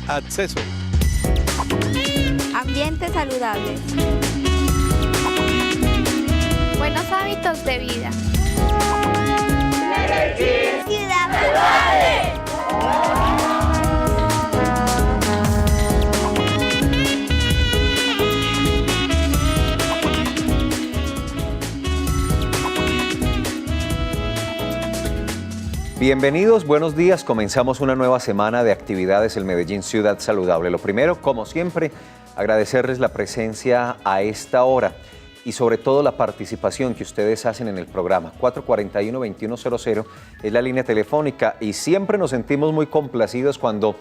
acceso. Ambiente saludable. Buenos hábitos de vida. Ciudad saludable. Bienvenidos, buenos días. Comenzamos una nueva semana de actividades en Medellín Ciudad Saludable. Lo primero, como siempre, agradecerles la presencia a esta hora y sobre todo la participación que ustedes hacen en el programa. 441-2100 es la línea telefónica y siempre nos sentimos muy complacidos cuando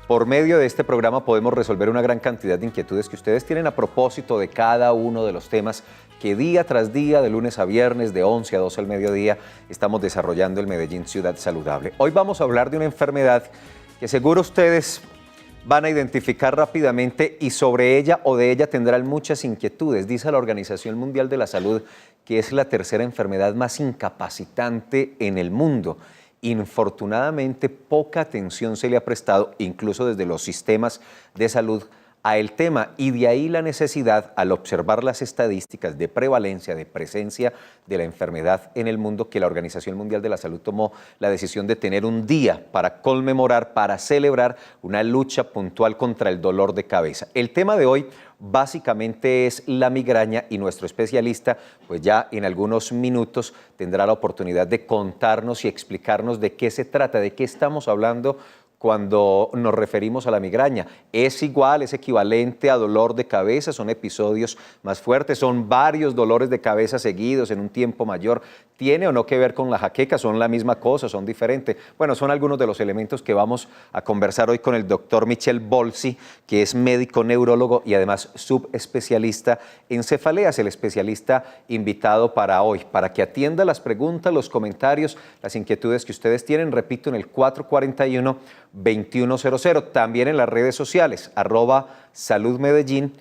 por medio de este programa podemos resolver una gran cantidad de inquietudes que ustedes tienen a propósito de cada uno de los temas que día tras día, de lunes a viernes, de 11 a 12 al mediodía, estamos desarrollando el Medellín Ciudad Saludable. Hoy vamos a hablar de una enfermedad que seguro ustedes van a identificar rápidamente y sobre ella o de ella tendrán muchas inquietudes. Dice la Organización Mundial de la Salud que es la tercera enfermedad más incapacitante en el mundo. Infortunadamente, poca atención se le ha prestado, incluso desde los sistemas de salud, a el tema, y de ahí la necesidad, al observar las estadísticas de prevalencia, de presencia de la enfermedad en el mundo, que la Organización Mundial de la Salud tomó la decisión de tener un día para conmemorar, para celebrar una lucha puntual contra el dolor de cabeza. El tema de hoy básicamente es la migraña y nuestro especialista, pues ya en algunos minutos tendrá la oportunidad de contarnos y explicarnos de qué se trata, de qué estamos hablando cuando nos referimos a la migraña. ¿Es igual, es equivalente a dolor de cabeza? ¿Son episodios más fuertes? ¿Son varios dolores de cabeza seguidos en un tiempo mayor? ¿Tiene o no que ver con la jaqueca? ¿Son la misma cosa? ¿Son diferentes? Bueno, son algunos de los elementos que vamos a conversar hoy con el doctor Michel Bolsi, que es médico neurólogo y además subespecialista en cefaleas, el especialista invitado para hoy, para que atienda las preguntas, los comentarios, las inquietudes que ustedes tienen, repito, en el 441-2100, también en las redes sociales, @saludmedellín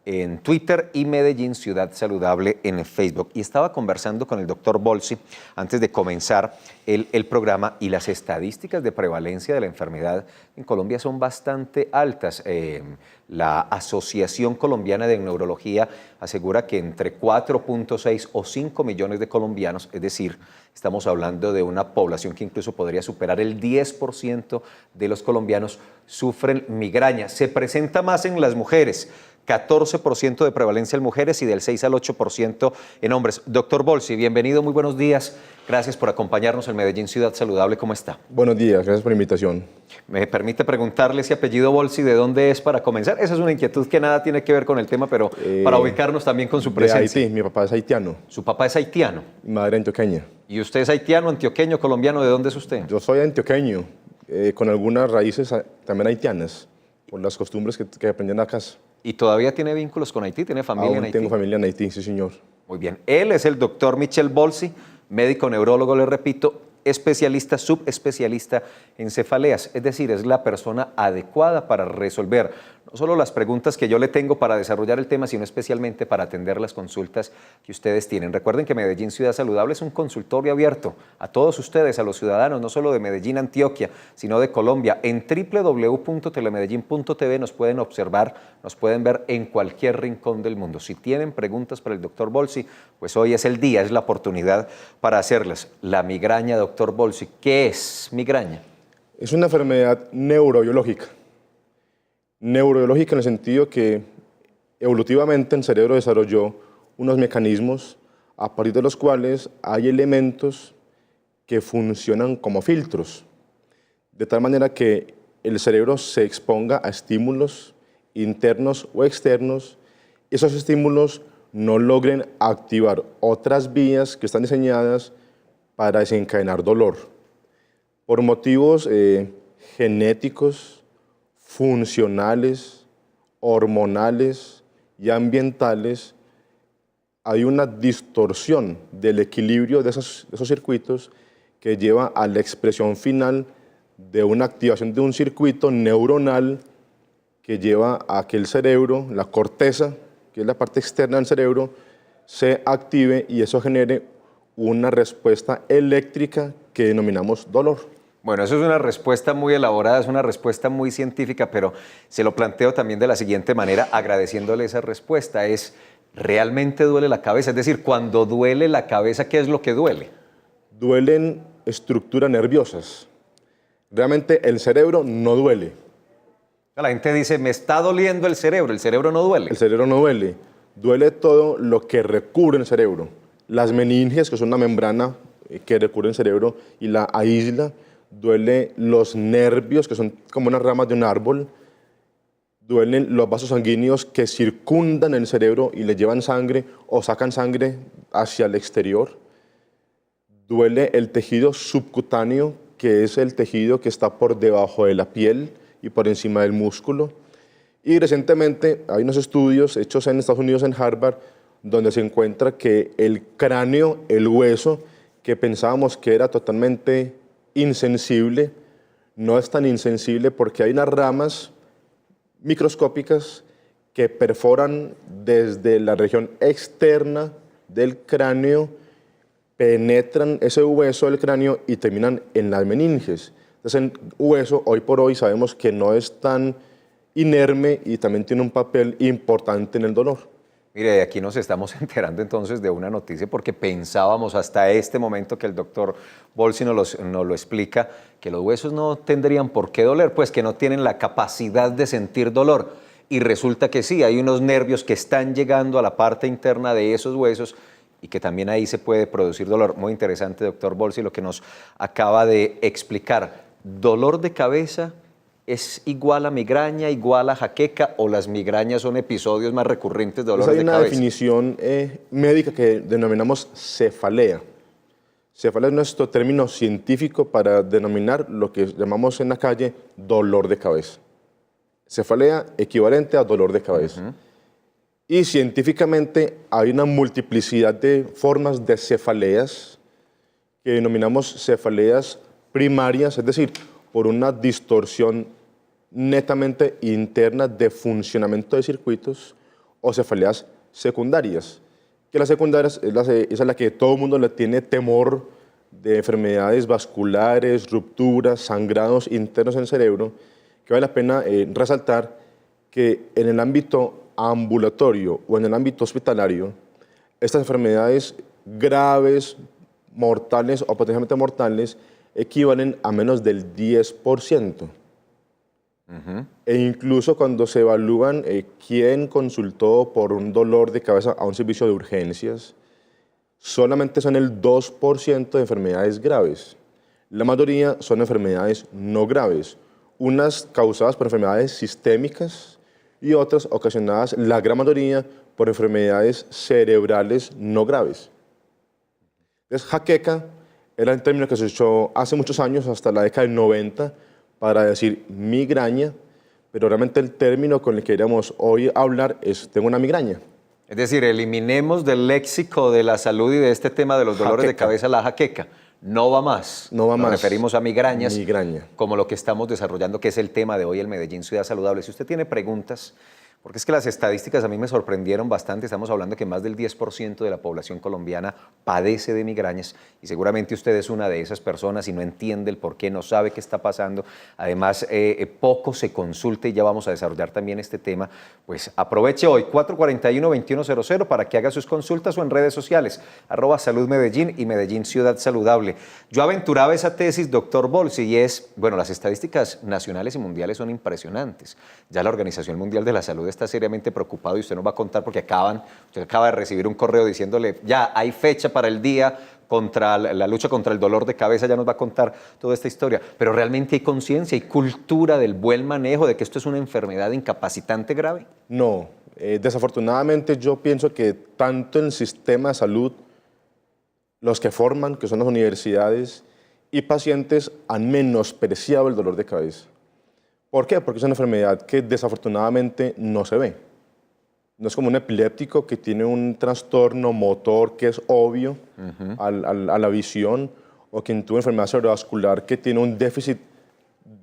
en Twitter y Medellín Ciudad Saludable en Facebook. Y estaba conversando con el doctor Bolsi antes de comenzar el programa, y las estadísticas de prevalencia de la enfermedad en Colombia son bastante altas. La Asociación Colombiana de Neurología asegura que entre 4.6 o 5 millones de colombianos, es decir, estamos hablando de una población que incluso podría superar el 10% de los colombianos, sufren migraña. Se presenta más en las mujeres, 14% de prevalencia en mujeres y del 6 al 8% en hombres. Doctor Bolsi, bienvenido, muy buenos días. Gracias por acompañarnos en Medellín Ciudad Saludable. ¿Cómo está? Buenos días, gracias por la invitación. ¿Me permite preguntarle ese apellido Bolsi de dónde es para comenzar? Esa es una inquietud que nada tiene que ver con el tema, pero para ubicarnos también con su presencia. De Haití, mi papá es haitiano. ¿Su papá es haitiano? Mi madre antioqueña. ¿Y usted es haitiano, antioqueño, colombiano? ¿De dónde es usted? Yo soy antioqueño, con algunas raíces también haitianas, por las costumbres que aprendí en la casa. ¿Y todavía tiene vínculos con Haití? ¿Tiene familia en Haití? Tengo familia en Haití, sí señor. Muy bien. Él es el doctor Michel Bolsi, médico neurólogo, le repito, especialista, subespecialista en cefaleas. Es decir, es la persona adecuada para resolver no solo las preguntas que yo le tengo para desarrollar el tema, sino especialmente para atender las consultas que ustedes tienen. Recuerden que Medellín Ciudad Saludable es un consultorio abierto a todos ustedes, a los ciudadanos, no solo de Medellín, Antioquia, sino de Colombia. En www.telemedellin.tv nos pueden observar, nos pueden ver en cualquier rincón del mundo. Si tienen preguntas para el doctor Bolsi, pues hoy es el día, es la oportunidad para hacerlas. La migraña, doctor Bolsi, ¿qué es migraña? Es una enfermedad neurobiológica. Neurobiológica en el sentido que evolutivamente el cerebro desarrolló unos mecanismos a partir de los cuales hay elementos que funcionan como filtros, de tal manera que el cerebro se exponga a estímulos internos o externos, y esos estímulos no logren activar otras vías que están diseñadas para desencadenar dolor. Por motivos genéticos, funcionales, hormonales y ambientales, hay una distorsión del equilibrio de esos circuitos que lleva a la expresión final de una activación de un circuito neuronal que lleva a que el cerebro, la corteza, que es la parte externa del cerebro, se active y eso genere una respuesta eléctrica que denominamos dolor. Bueno, eso es una respuesta muy elaborada, es una respuesta muy científica, pero se lo planteo también de la siguiente manera, agradeciéndole esa respuesta. ¿Realmente duele la cabeza? Es decir, cuando duele la cabeza, ¿qué es lo que duele? Duelen estructuras nerviosas. Realmente el cerebro no duele. La gente dice, me está doliendo el cerebro no duele. El cerebro no duele. Duele todo lo que recubre el cerebro. Las meninges, que son una membrana que recubre el cerebro y la aísla. Duele los nervios, que son como unas ramas de un árbol. Duelen los vasos sanguíneos que circundan el cerebro y le llevan sangre o sacan sangre hacia el exterior. Duele el tejido subcutáneo, que es el tejido que está por debajo de la piel y por encima del músculo. Y recientemente hay unos estudios hechos en Estados Unidos, en Harvard, donde se encuentra que el cráneo, el hueso, que pensábamos que era totalmente insensible, no es tan insensible porque hay unas ramas microscópicas que perforan desde la región externa del cráneo, penetran ese hueso del cráneo y terminan en las meninges. Entonces el hueso hoy por hoy sabemos que no es tan inerme y también tiene un papel importante en el dolor. Mire, aquí nos estamos enterando entonces de una noticia porque pensábamos hasta este momento que el doctor Volsi nos lo explica, que los huesos no tendrían por qué doler, pues que no tienen la capacidad de sentir dolor. Y resulta que sí, hay unos nervios que están llegando a la parte interna de esos huesos y que también ahí se puede producir dolor. Muy interesante, doctor Volsi, lo que nos acaba de explicar. ¿Dolor de cabeza es igual a migraña, igual a jaqueca, o las migrañas son episodios más recurrentes de dolor de cabeza? Hay una definición médica que denominamos cefalea. Cefalea es nuestro término científico para denominar lo que llamamos en la calle dolor de cabeza. Cefalea equivalente a dolor de cabeza. Y científicamente hay una multiplicidad de formas de cefaleas que denominamos cefaleas primarias, es decir, por una distorsión netamente interna de funcionamiento de circuitos, o cefaleas secundarias, que las secundarias es a la que todo el mundo le tiene temor, de enfermedades vasculares, rupturas, sangrados internos en el cerebro, que vale la pena resaltar que en el ámbito ambulatorio o en el ámbito hospitalario, estas enfermedades graves, mortales o potencialmente mortales, equivalen a menos del 10%. E incluso cuando se evalúan quién consultó por un dolor de cabeza a un servicio de urgencias, solamente son el 2% de enfermedades graves. La mayoría son enfermedades no graves, unas causadas por enfermedades sistémicas y otras ocasionadas, la gran mayoría, por enfermedades cerebrales no graves. Entonces, jaqueca era un término que se usó hace muchos años, hasta la década del 90, para decir migraña, pero realmente el término con el que queríamos hoy hablar es tengo una migraña. Es decir, eliminemos del léxico de la salud y de este tema de los dolores de cabeza la jaqueca. No va más. No va más. Nos referimos a migrañas, migraña, como lo que estamos desarrollando, que es el tema de hoy, el Medellín Ciudad Saludable. Si usted tiene preguntas, porque es que las estadísticas a mí me sorprendieron bastante. Estamos hablando que más del 10% de la población colombiana padece de migrañas y seguramente usted es una de esas personas y no entiende el por qué, no sabe qué está pasando. Además, poco se consulta y ya vamos a desarrollar también este tema. Pues aproveche hoy, 441-2100 para que haga sus consultas o en redes sociales, @saludmedellín y Medellín Ciudad Saludable. Yo aventuraba esa tesis, doctor Volsi, y es, bueno, las estadísticas nacionales y mundiales son impresionantes. Ya la Organización Mundial de la Salud está seriamente preocupado y usted nos va a contar porque usted acaba de recibir un correo diciéndole ya hay fecha para el día contra la lucha contra el dolor de cabeza, ya nos va a contar toda esta historia, pero realmente hay conciencia y cultura del buen manejo de que esto es una enfermedad incapacitante grave. No, desafortunadamente yo pienso que tanto en el sistema de salud, los que forman, que son las universidades, y pacientes han menospreciado el dolor de cabeza. ¿Por qué? Porque es una enfermedad que desafortunadamente no se ve. No es como un epiléptico que tiene un trastorno motor que es obvio a la visión, o quien tuvo enfermedad cerebrovascular que tiene un déficit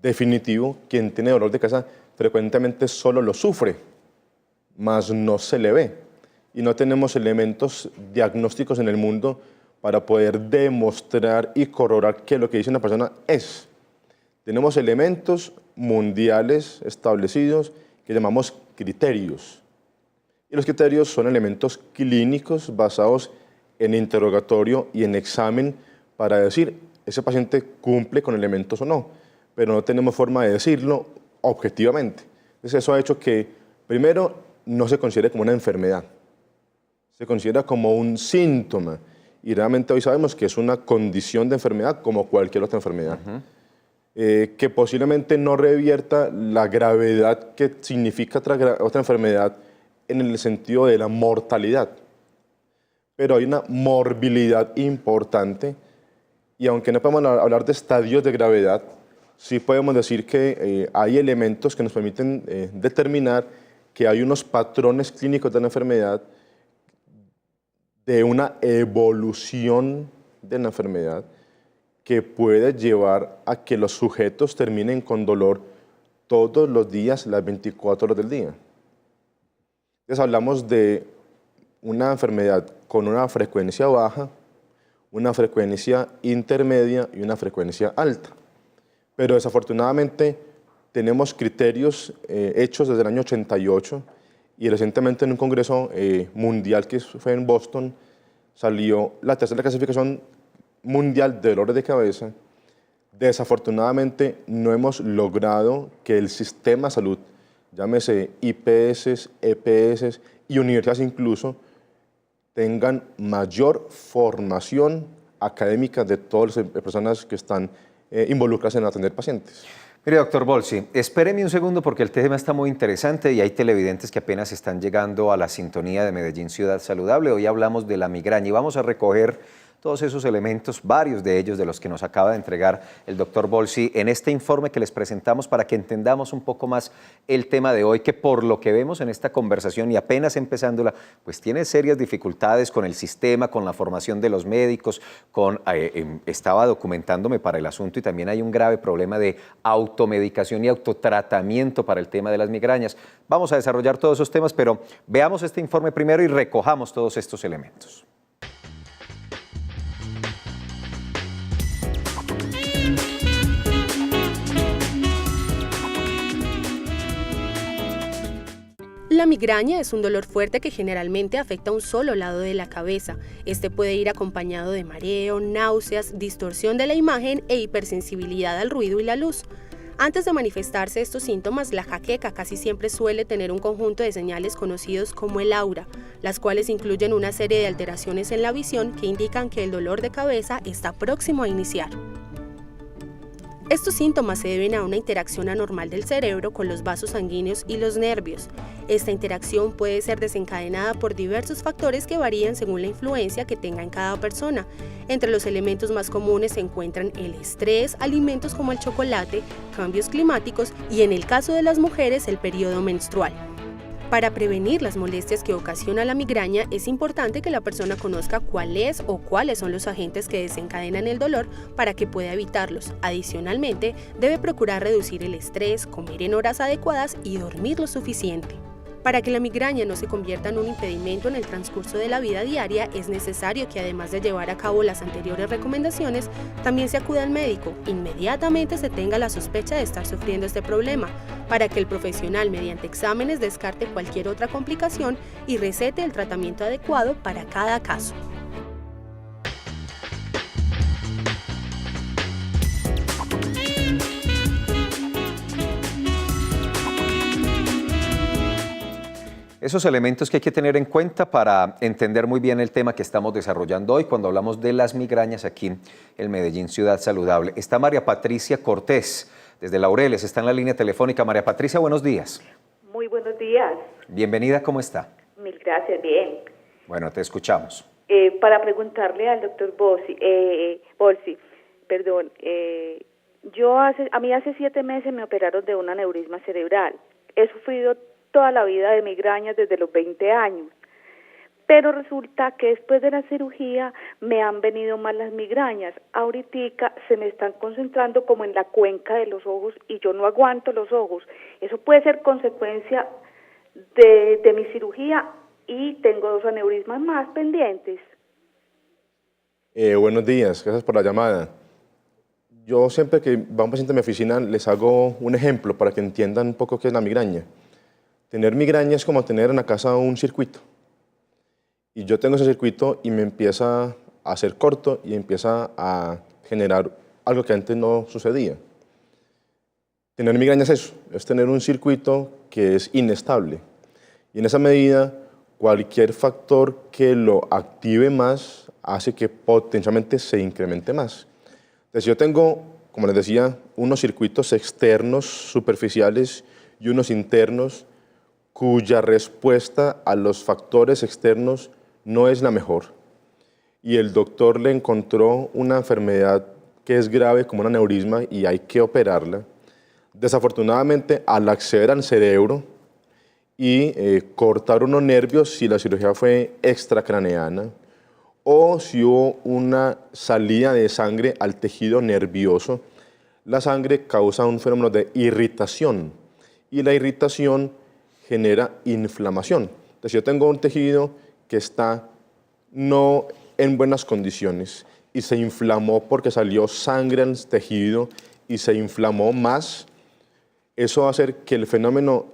definitivo. Quien tiene dolor de cabeza frecuentemente solo lo sufre, mas no se le ve. Y no tenemos elementos diagnósticos en el mundo para poder demostrar y corroborar que lo que dice una persona es. tenemos elementos mundiales establecidos que llamamos criterios. Y los criterios son elementos clínicos basados en interrogatorio y en examen para decir ese paciente cumple con elementos o no, pero no tenemos forma de decirlo objetivamente. Entonces eso ha hecho que, primero, no se considere como una enfermedad, se considera como un síntoma, y realmente hoy sabemos que es una condición de enfermedad como cualquier otra enfermedad, que posiblemente no revierta la gravedad que significa otra enfermedad en el sentido de la mortalidad, pero hay una morbilidad importante, y aunque no podemos hablar de estadios de gravedad, sí podemos decir que hay elementos que nos permiten determinar que hay unos patrones clínicos de la enfermedad, de una evolución de la enfermedad que puede llevar a que los sujetos terminen con dolor todos los días, las 24 horas del día. Entonces hablamos de una enfermedad con una frecuencia baja, una frecuencia intermedia y una frecuencia alta. Pero desafortunadamente tenemos criterios hechos desde el año 88 y recientemente en un congreso mundial que fue en Boston salió la tercera clasificación mundial de dolores de cabeza. Desafortunadamente no hemos logrado que el sistema de salud, llámese IPS, EPS y universidades incluso, tengan mayor formación académica de todas las personas que están involucradas en atender pacientes. Mire, doctor Bolsi, espéreme un segundo porque el tema está muy interesante y hay televidentes que apenas están llegando a la sintonía de Medellín Ciudad Saludable. Hoy hablamos de la migraña y vamos a recoger todos esos elementos, varios de ellos de los que nos acaba de entregar el doctor Bolsi en este informe que les presentamos para que entendamos un poco más el tema de hoy, que por lo que vemos en esta conversación y apenas empezándola, pues tiene serias dificultades con el sistema, con la formación de los médicos, estaba documentándome para el asunto y también hay un grave problema de automedicación y autotratamiento para el tema de las migrañas. Vamos a desarrollar todos esos temas, pero veamos este informe primero y recojamos todos estos elementos. La migraña es un dolor fuerte que generalmente afecta a un solo lado de la cabeza. Este puede ir acompañado de mareo, náuseas, distorsión de la imagen e hipersensibilidad al ruido y la luz. Antes de manifestarse estos síntomas, la jaqueca casi siempre suele tener un conjunto de señales conocidos como el aura, las cuales incluyen una serie de alteraciones en la visión que indican que el dolor de cabeza está próximo a iniciar. Estos síntomas se deben a una interacción anormal del cerebro con los vasos sanguíneos y los nervios. Esta interacción puede ser desencadenada por diversos factores que varían según la influencia que tenga en cada persona. Entre los elementos más comunes se encuentran el estrés, alimentos como el chocolate, cambios climáticos y en el caso de las mujeres el periodo menstrual. Para prevenir las molestias que ocasiona la migraña, es importante que la persona conozca cuál es o cuáles son los agentes que desencadenan el dolor para que pueda evitarlos. Adicionalmente, debe procurar reducir el estrés, comer en horas adecuadas y dormir lo suficiente. Para que la migraña no se convierta en un impedimento en el transcurso de la vida diaria, es necesario que además de llevar a cabo las anteriores recomendaciones, también se acuda al médico. Inmediatamente se tenga la sospecha de estar sufriendo este problema, para que el profesional mediante exámenes descarte cualquier otra complicación y recete el tratamiento adecuado para cada caso. Esos elementos que hay que tener en cuenta para entender muy bien el tema que estamos desarrollando hoy cuando hablamos de las migrañas aquí en Medellín Ciudad Saludable. Está María Patricia Cortés, desde Laureles, está en la línea telefónica. María Patricia, buenos días. Muy buenos días. Bienvenida, ¿cómo está? Mil gracias, bien. Bueno, te escuchamos. Para preguntarle al doctor Bolsi, a mí hace 7 meses me operaron de un aneurisma cerebral. He sufrido toda la vida de migrañas desde los 20 años, pero resulta que después de la cirugía me han venido más las migrañas. Ahoritica se me están concentrando como en la cuenca de los ojos y yo no aguanto los ojos. Eso puede ser consecuencia de mi cirugía y tengo 2 aneurismas más pendientes. Buenos días, gracias por la llamada. Yo siempre que va un paciente a mi oficina les hago un ejemplo para que entiendan un poco qué es la migraña. Tener migraña es como tener en la casa un circuito. Y yo tengo ese circuito y me empieza a hacer corto y empieza a generar algo que antes no sucedía. Tener migraña es eso, es tener un circuito que es inestable. Y en esa medida, cualquier factor que lo active más hace que potencialmente se incremente más. Entonces, yo tengo, como les decía, unos circuitos externos superficiales y unos internos cuya respuesta a los factores externos no es la mejor. Y el doctor le encontró una enfermedad que es grave como un aneurisma y hay que operarla. Desafortunadamente, al acceder al cerebro y cortar unos nervios, si la cirugía fue extracraneana, o si hubo una salida de sangre al tejido nervioso, la sangre causa un fenómeno de irritación y la irritación genera inflamación. Entonces, si yo tengo un tejido que está no en buenas condiciones y se inflamó porque salió sangre al tejido y se inflamó más, eso va a hacer que el fenómeno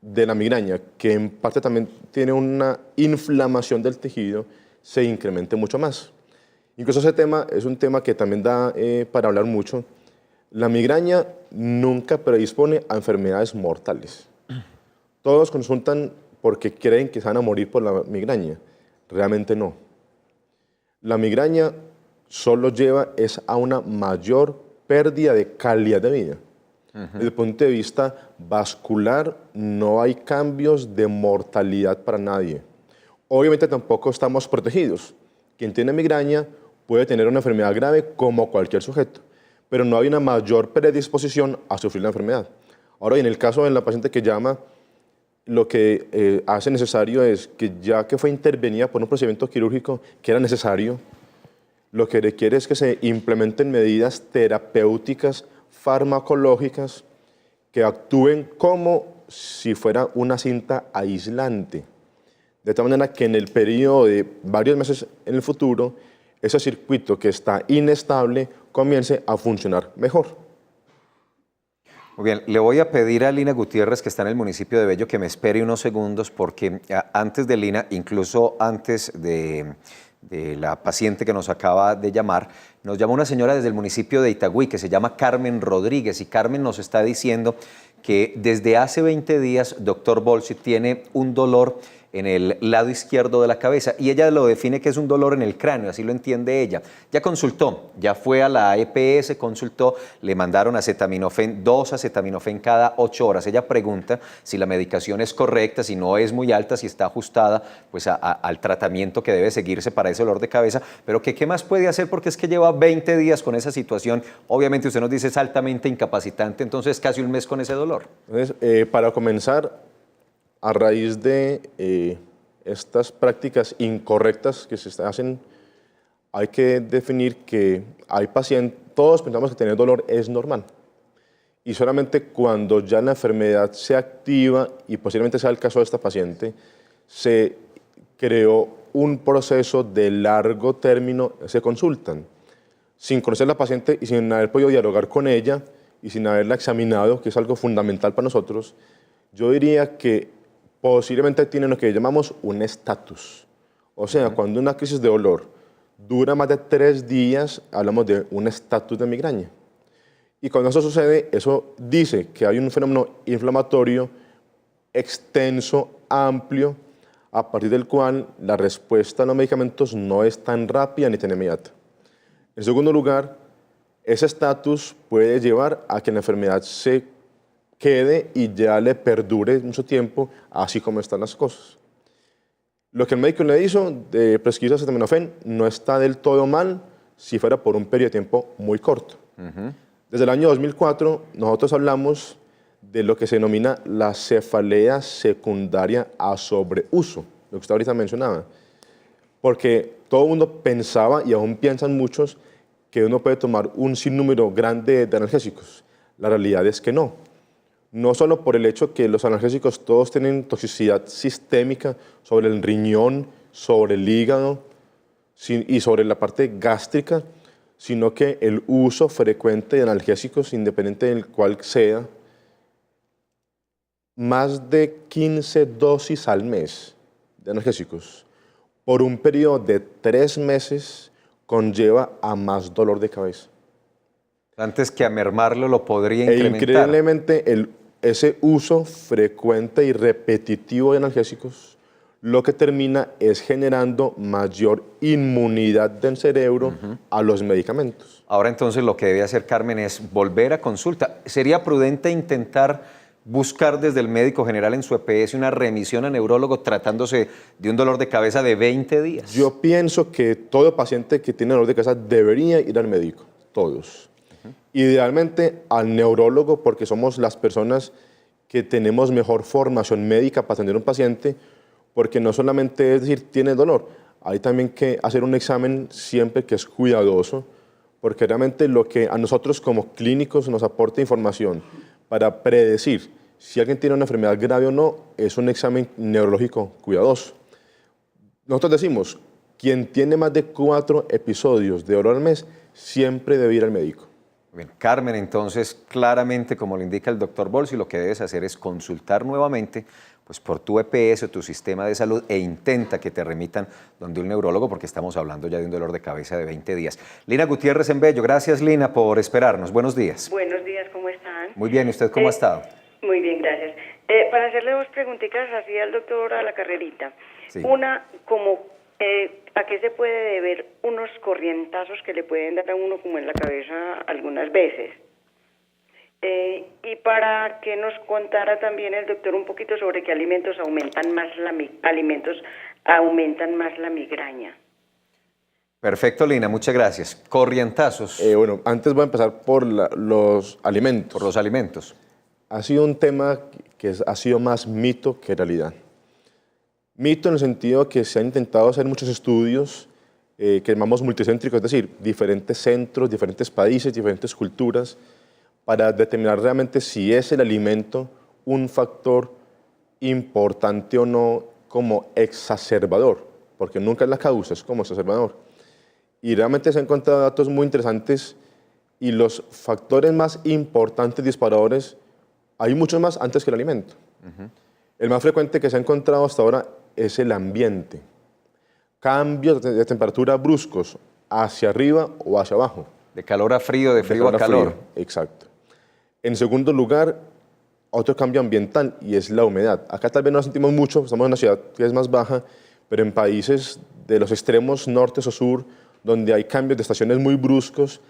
de la migraña, que en parte también tiene una inflamación del tejido, se incremente mucho más. Incluso ese tema es un tema que también da para hablar mucho. La migraña nunca predispone a enfermedades mortales. Todos consultan porque creen que se van a morir por la migraña. Realmente no. La migraña solo lleva a una mayor pérdida de calidad de vida. Desde el punto de vista vascular, no hay cambios de mortalidad para nadie. Obviamente tampoco estamos protegidos. Quien tiene migraña puede tener una enfermedad grave como cualquier sujeto, pero no hay una mayor predisposición a sufrir la enfermedad. Ahora, en el caso de la paciente que llama, lo que hace necesario es que ya que fue intervenida por un procedimiento quirúrgico que era necesario, lo que requiere es que se implementen medidas terapéuticas farmacológicas que actúen como si fuera una cinta aislante. De tal manera que en el periodo de varios meses en el futuro, ese circuito que está inestable comience a funcionar mejor. Muy bien, le voy a pedir a Lina Gutiérrez, que está en el municipio de Bello, que me espere unos segundos, porque antes de Lina, incluso antes de la paciente que nos acaba de llamar, nos llamó una señora desde el municipio de Itagüí que se llama Carmen Rodríguez, y Carmen nos está diciendo que desde hace 20 días, doctor Bolsi, tiene un dolor en el lado izquierdo de la cabeza, y ella lo define que es un dolor en el cráneo, así lo entiende ella. Ya consultó, ya fue a la EPS, consultó, le mandaron acetaminofén, 2 acetaminofén cada 8 horas. Ella pregunta si la medicación es correcta, si no es muy alta, si está ajustada pues al tratamiento que debe seguirse para ese dolor de cabeza, pero que qué más puede hacer, porque es que lleva 20 días con esa situación. Obviamente usted nos dice es altamente incapacitante, entonces casi un mes con ese dolor. Entonces, para comenzar, a raíz de estas prácticas incorrectas que se hacen, hay que definir que hay pacientes, todos pensamos que tener dolor es normal. Y solamente cuando ya la enfermedad se activa, y posiblemente sea el caso de esta paciente, se creó un proceso de largo término, se consultan, sin conocer a la paciente y sin haber podido dialogar con ella y sin haberla examinado, que es algo fundamental para nosotros. Yo diría que posiblemente tienen lo que llamamos un estatus. O sea, cuando una crisis de dolor dura más de 3 días, hablamos de un estatus de migraña. Y cuando eso sucede, eso dice que hay un fenómeno inflamatorio extenso, amplio, a partir del cual la respuesta a los medicamentos no es tan rápida ni tan inmediata. En segundo lugar, ese estatus puede llevar a que la enfermedad se quede y ya le perdure mucho tiempo, así como están las cosas. Lo que el médico le hizo de prescribir acetaminofén no está del todo mal si fuera por un periodo de tiempo muy corto. Desde el año 2004 nosotros hablamos de lo que se denomina la cefalea secundaria a sobreuso, lo que usted ahorita mencionaba. Porque todo el mundo pensaba, y aún piensan muchos, que uno puede tomar un sinnúmero grande de analgésicos. La realidad es que no. No solo por el hecho que los analgésicos todos tienen toxicidad sistémica sobre el riñón, sobre el hígado y sobre la parte gástrica, sino que el uso frecuente de analgésicos, independiente del cual sea, más de 15 dosis al mes de analgésicos por un periodo de 3 meses conlleva a más dolor de cabeza. Antes que a mermarlo lo podría incrementar. Increíblemente, ese uso frecuente y repetitivo de analgésicos lo que termina es generando mayor inmunidad del cerebro a los medicamentos. Ahora entonces lo que debe hacer Carmen es volver a consulta. ¿Sería prudente intentar buscar desde el médico general en su EPS una remisión a neurólogo tratándose de un dolor de cabeza de 20 días? Yo pienso que todo paciente que tiene dolor de cabeza debería ir al médico, todos. Idealmente al neurólogo, porque somos las personas que tenemos mejor formación médica para atender a un paciente, porque no solamente es decir, tiene dolor, hay también que hacer un examen siempre que es cuidadoso, porque realmente lo que a nosotros como clínicos nos aporta información para predecir si alguien tiene una enfermedad grave o no, es un examen neurológico cuidadoso. Nosotros decimos, quien tiene más de 4 episodios de dolor al mes, siempre debe ir al médico. Bien, Carmen, entonces, claramente, como lo indica el doctor Bolsi, lo que debes hacer es consultar nuevamente pues, por tu EPS o tu sistema de salud e intenta que te remitan donde un neurólogo, porque estamos hablando ya de un dolor de cabeza de 20 días. Lina Gutiérrez en Bello, gracias Lina por esperarnos. Buenos días. Buenos días, ¿cómo están? Muy bien, ¿y usted cómo ha estado? Muy bien, gracias. Para hacerle 2 preguntitas así al doctor a la carrerita. Sí. Una, como ¿a qué se puede deber unos corrientazos que le pueden dar a uno como en la cabeza algunas veces? Y para que nos contara también el doctor un poquito sobre qué alimentos aumentan más la migraña. Perfecto, Lina, muchas gracias. Corrientazos. Bueno, antes voy a empezar por los alimentos. Por los alimentos. Ha sido un tema que ha sido más mito que realidad. Mito en el sentido que se han intentado hacer muchos estudios que llamamos multicéntricos, es decir, diferentes centros, diferentes países, diferentes culturas, para determinar realmente si es el alimento un factor importante o no como exacerbador, porque nunca es la causa, es como exacerbador. Y realmente se han encontrado datos muy interesantes y los factores más importantes disparadores, hay muchos más antes que el alimento. El más frecuente que se ha encontrado hasta ahora es el ambiente. Cambios de temperatura bruscos hacia arriba o hacia abajo. De calor a frío, de frío a calor. Exacto. En segundo lugar, otro cambio ambiental y es la humedad. Acá tal vez no lo sentimos mucho, estamos en una ciudad que es más baja, pero en países de los extremos norte o sur, donde hay cambios de estaciones muy bruscos,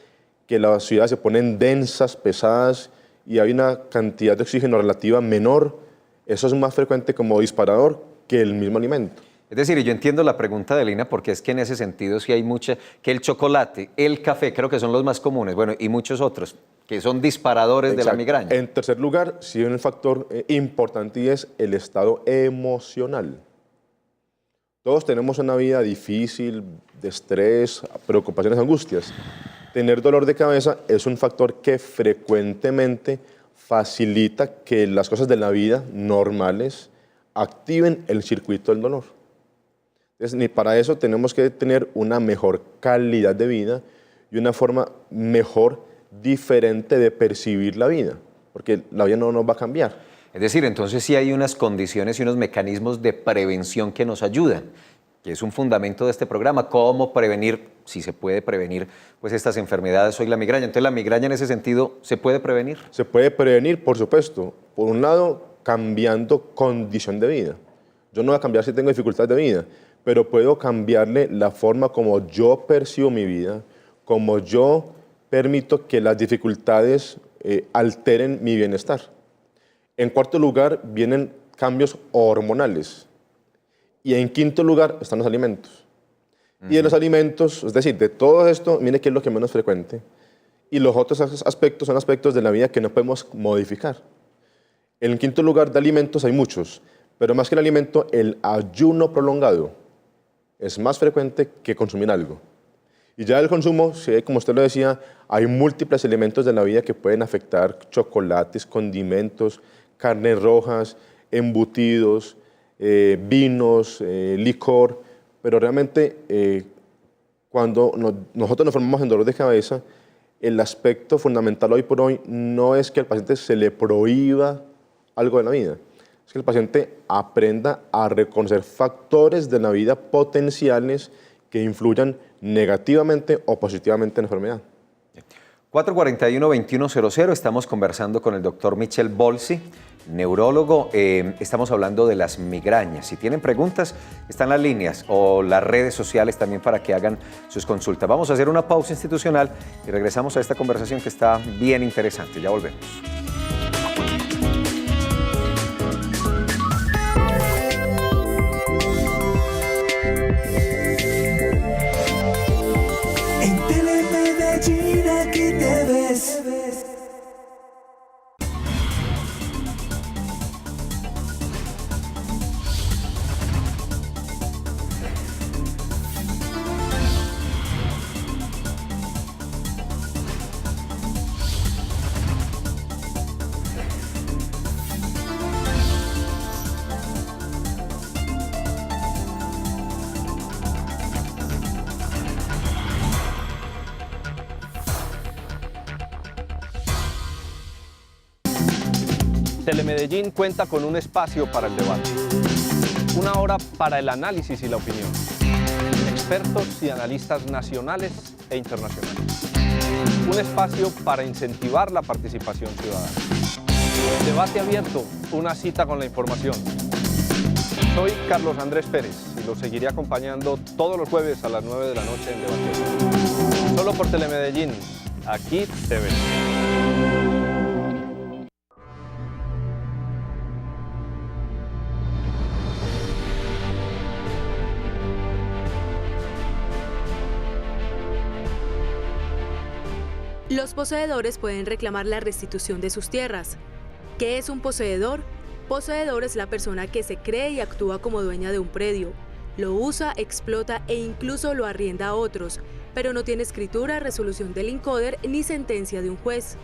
que las ciudades se ponen densas, pesadas y hay una cantidad de oxígeno relativa menor, eso es más frecuente como disparador que el mismo alimento. Es decir, yo entiendo la pregunta de Lina porque es que en ese sentido sí hay mucha, que el chocolate, el café, creo que son los más comunes, bueno, y muchos otros, que son disparadores de la migraña. En tercer lugar, sí hay un factor importante y es el estado emocional. Todos tenemos una vida difícil, de estrés, preocupaciones, angustias. Tener dolor de cabeza es un factor que frecuentemente facilita que las cosas de la vida normales activen el circuito del dolor. Entonces, para eso tenemos que tener una mejor calidad de vida y una forma mejor, diferente de percibir la vida, porque la vida no nos va a cambiar. Es decir, entonces sí hay unas condiciones y unos mecanismos de prevención que nos ayudan, que es un fundamento de este programa, cómo prevenir, si se puede prevenir, pues estas enfermedades, hoy la migraña. Entonces la migraña en ese sentido, ¿se puede prevenir? Se puede prevenir, por supuesto. Por un lado, cambiando condición de vida. Yo no voy a cambiar si tengo dificultad de vida, pero puedo cambiarle la forma como yo percibo mi vida, como yo permito que las dificultades alteren mi bienestar. En cuarto lugar, vienen cambios hormonales. Y en quinto lugar están los alimentos. Y de los alimentos, es decir, de todo esto, mire qué es lo que menos frecuente. Y los otros aspectos son aspectos de la vida que no podemos modificar. En quinto lugar de alimentos hay muchos, pero más que el alimento, el ayuno prolongado es más frecuente que consumir algo. Y ya el consumo, como usted lo decía, hay múltiples elementos de la vida que pueden afectar: chocolates, condimentos, carnes rojas, embutidos, vinos, licor, pero realmente cuando nosotros nos formamos en dolor de cabeza, el aspecto fundamental hoy por hoy no es que al paciente se le prohíba algo de la vida, es que el paciente aprenda a reconocer factores de la vida potenciales que influyan negativamente o positivamente en la enfermedad. 441-2100, estamos conversando con el doctor Michel Bolsi, neurólogo. Estamos hablando de las migrañas. Si tienen preguntas, están las líneas o las redes sociales también para que hagan sus consultas. Vamos a hacer una pausa institucional y regresamos a esta conversación que está bien interesante. Ya volvemos. Aquí te ves. Telemedellín cuenta con un espacio para el debate, una hora para el análisis y la opinión, expertos y analistas nacionales e internacionales, un espacio para incentivar la participación ciudadana. Debate abierto, una cita con la información. Soy Carlos Andrés Pérez y los seguiré acompañando todos los jueves a las 9 de la noche en Debate. Solo por Telemedellín, aquí te ves. Los poseedores pueden reclamar la restitución de sus tierras. ¿Qué es un poseedor? Poseedor es la persona que se cree y actúa como dueña de un predio. Lo usa, explota e incluso lo arrienda a otros, pero no tiene escritura, resolución del INCODER ni sentencia de un juez.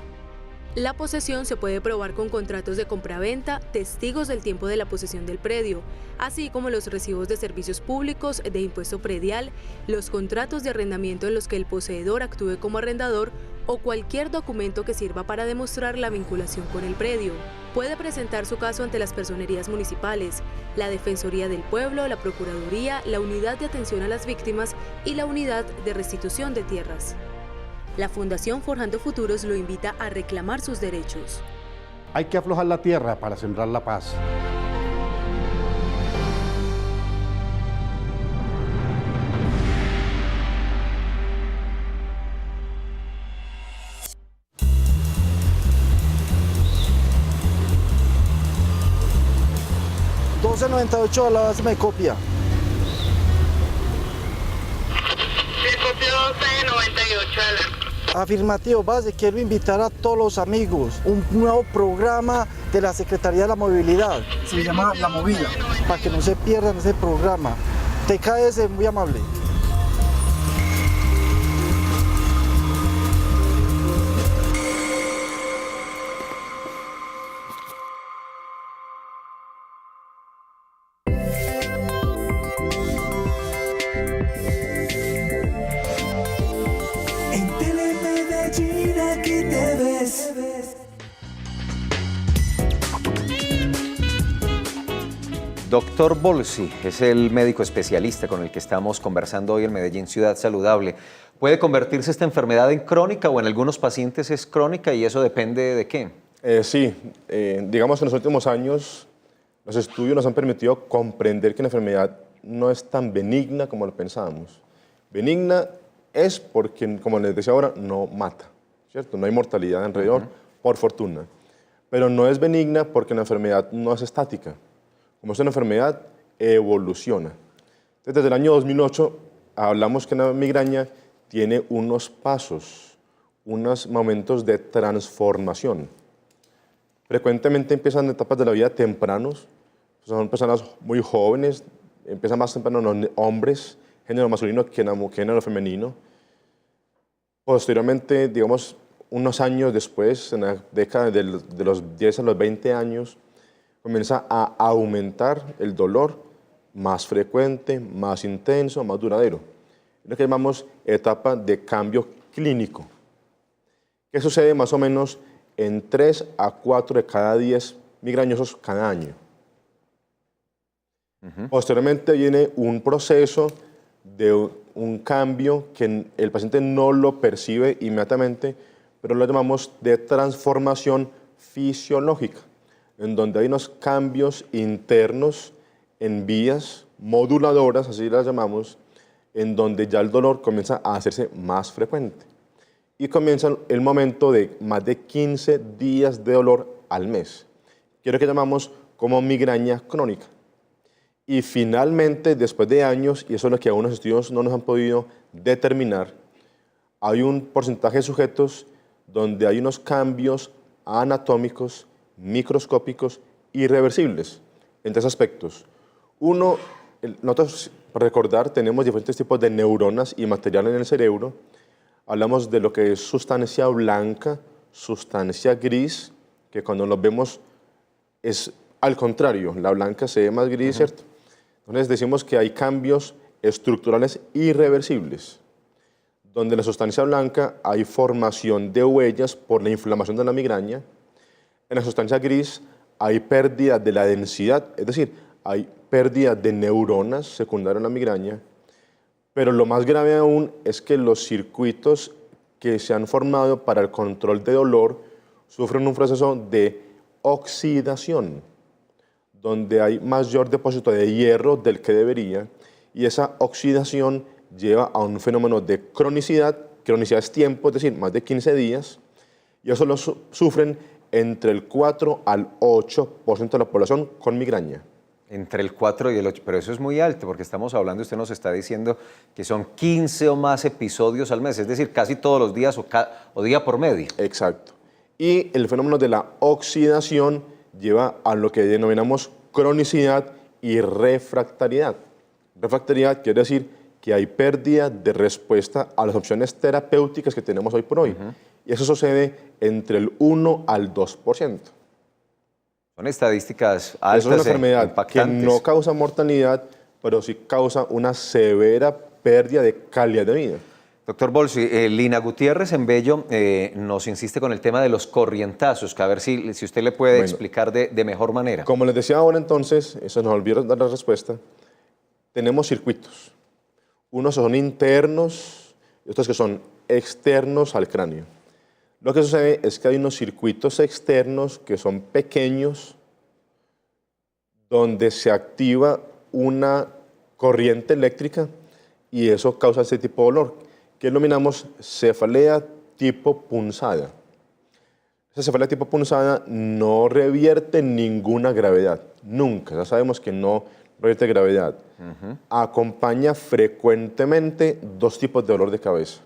La posesión se puede probar con contratos de compraventa, testigos del tiempo de la posesión del predio, así como los recibos de servicios públicos, de impuesto predial, los contratos de arrendamiento en los que el poseedor actúe como arrendador o cualquier documento que sirva para demostrar la vinculación con el predio. Puede presentar su caso ante las personerías municipales, la Defensoría del Pueblo, la Procuraduría, la Unidad de Atención a las Víctimas y la Unidad de Restitución de Tierras. La Fundación Forjando Futuros lo invita a reclamar sus derechos. Hay que aflojar la tierra para sembrar la paz. $12.98 a la base me copia. Se copió $12.98 a la... Afirmativo, base, quiero invitar a todos los amigos, un nuevo programa de la Secretaría de la Movilidad, se llama La Movida, para que no se pierdan ese programa. TKS, muy amable. Aquí te ves. Doctor Bolsi es el médico especialista con el que estamos conversando hoy en Medellín Ciudad Saludable. ¿Puede convertirse esta enfermedad en crónica o en algunos pacientes es crónica y eso depende de qué? Sí, digamos que en los últimos años los estudios nos han permitido comprender que la enfermedad no es tan benigna como lo pensábamos. Benigna es porque, como les decía ahora, no mata, ¿cierto? No hay mortalidad alrededor, por fortuna. Pero no es benigna porque la enfermedad no es estática. Como es una enfermedad, evoluciona. Entonces, desde el año 2008 hablamos que la migraña tiene unos pasos, unos momentos de transformación. Frecuentemente empiezan en etapas de la vida tempranos, son personas muy jóvenes, empiezan más temprano los hombres, género masculino que género femenino. Posteriormente, digamos, unos años después, en la década de los 10 a los 20 años, comienza a aumentar el dolor más frecuente, más intenso, más duradero. lo que llamamos etapa de cambio clínico, que sucede más o menos en 3 a 4 de cada 10 migrañosos cada año. Posteriormente viene un proceso de un cambio que el paciente no lo percibe inmediatamente, pero lo llamamos de transformación fisiológica, en donde hay unos cambios internos en vías moduladoras, así las llamamos, en donde ya el dolor comienza a hacerse más frecuente. Y comienza el momento de más de 15 días de dolor al mes, que es lo que llamamos como migraña crónica. Y finalmente, después de años, y eso es lo que algunos estudios no nos han podido determinar, hay un porcentaje de sujetos donde hay unos cambios anatómicos, microscópicos, irreversibles en tres aspectos. Uno, nosotros, para recordar, tenemos diferentes tipos de neuronas y material en el cerebro. Hablamos de lo que es sustancia blanca, sustancia gris, que cuando los vemos es al contrario, la blanca se ve más gris, ¿cierto? Entonces decimos que hay cambios estructurales irreversibles, donde en la sustancia blanca hay formación de huellas por la inflamación de la migraña. En la sustancia gris hay pérdida de la densidad, es decir, hay pérdida de neuronas secundarias a la migraña, pero lo más grave aún es que los circuitos que se han formado para el control de dolor sufren un proceso de oxidación, donde hay mayor depósito de hierro del que debería, y esa oxidación lleva a un fenómeno de cronicidad. Cronicidad es tiempo, es decir, más de 15 días, y eso lo sufren entre el 4 al 8% de la población con migraña. Entre el 4 y el 8, pero eso es muy alto, porque estamos hablando, usted nos está diciendo que son 15 o más episodios al mes, es decir, casi todos los días o día por medio. Exacto. Y el fenómeno de la oxidación lleva a lo que denominamos cronicidad y refractariedad. Refractariedad quiere decir que hay pérdida de respuesta a las opciones terapéuticas que tenemos hoy por hoy. Y eso sucede entre el 1 al 2%. Son estadísticas altas. Eso es una enfermedad que no causa mortalidad, pero sí causa una severa pérdida de calidad de vida. Doctor Bolsi, Lina Gutiérrez en Bello nos insiste con el tema de los corrientazos, que a ver si usted le puede explicar de mejor manera. Como les decía ahora entonces, eso nos olvidó dar la respuesta, tenemos circuitos. Unos son internos y otros que son externos al cráneo. Lo que sucede es que hay unos circuitos externos que son pequeños, donde se activa una corriente eléctrica y eso causa ese tipo de dolor, que denominamos cefalea tipo punzada. Esa cefalea tipo punzada no revierte ninguna gravedad, nunca, ya sabemos que no revierte gravedad. Acompaña frecuentemente dos tipos de dolor de cabeza.